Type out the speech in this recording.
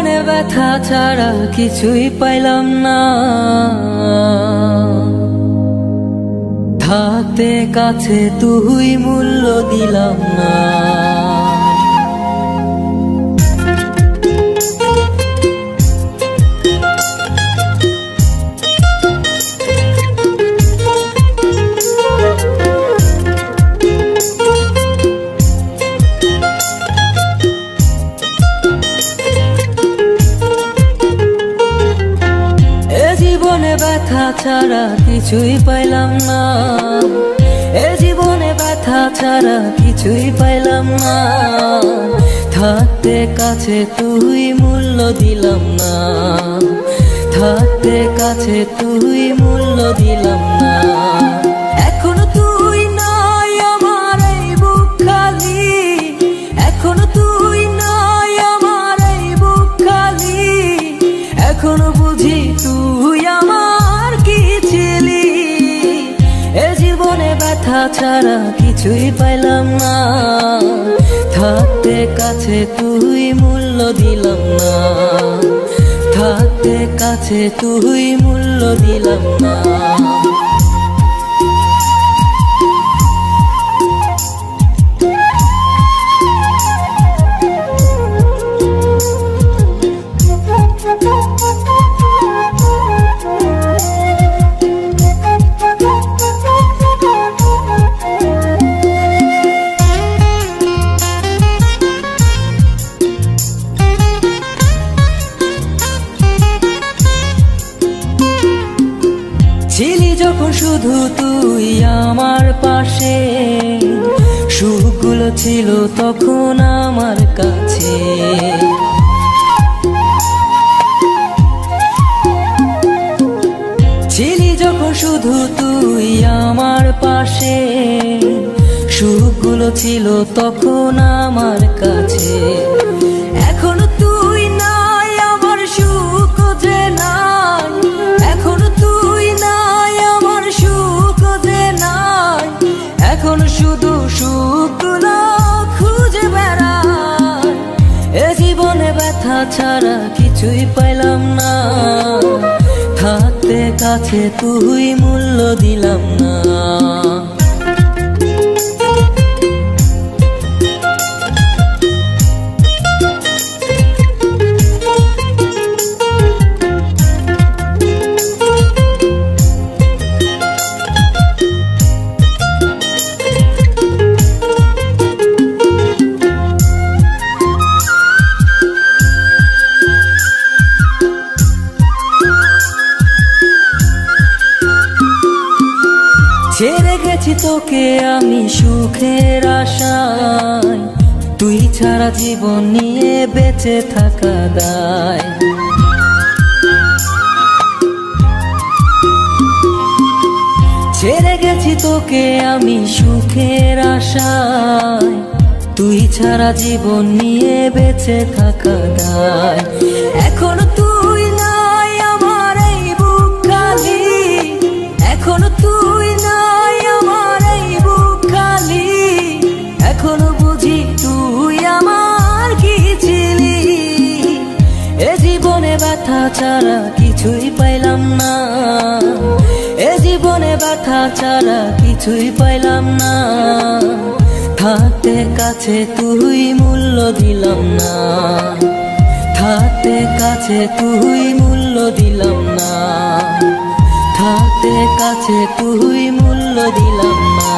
জীবনে ব্যথা ছাড়া কিছুই পাইলাম না, থাকতে কাছে তুই মূল্য দিলাম না। জীবনে ব্যথা ছাড়া কিছুই পাইলাম না, এ জীবনে ব্যথা ছাড়া কিছুই পাইলাম না, থাকতে কাছে তুই মূল্য দিলাম না, থাকতে কাছে তুই মূল্য দিলাম না। এখনো তুই নাই আমার এই বুক খালি, এখনো তুই নাই আমার এই বুক খালি, এখনো বুঝি তুই আমার কি ছিলি। এ জীবনে ব্যথা ছাড়া কিছুই পাইলাম না, থাকতে কাছে তুই মূল্য দিলাম না, থাকতে কাছে তুই মূল্য দিলাম না। ছিলি যখন শুধু তুই আমার পাশে, সুখগুলো ছিল তখন আমার কাছে। ছিলি যখন শুধু তুই আমার পাশে, সুখগুলো ছিল তখন আমার কাছে। এখনো তুই নাই আমার সুখ যে নাই, এখনো তুই নাই আমার সুখ যে নাই, এখন শুধু সুখগুলো খুঁজে বেড়াই। এ জীবনে ব্যথা ছাড়া কিছুই পাইলাম না, থাকতে কাছে তুই মূল্য দিলাম না। ছেড়ে গেছি তোকে আমি সুখের আশায়, তুই ছাড়া জীবন নিয়ে বেঁচে থাকা দায়। ছেড়ে গেছি তোকে আমি সুখের আশায়, তুই ছাড়া জীবন নিয়ে বেঁচে থাকা দায়। এখনো তুই নাই আমার এই বুক খালি, এখনো তুই নাই আমার এই বুক খালি, এখনো বুঝি তুই আমার কি ছিলি। এ জীবনে ব্যথা ছাড়া কিছুই পাইলাম না, এ জীবনে ব্যথা ছাড়া কিছুই পাইলাম না, থাকতে কাছে তুই মূল্য দিলাম না, থাকতে কাছে তুই মূল্য দিলাম না, থাকতে কাছে তুই মূল্য দিলাম না।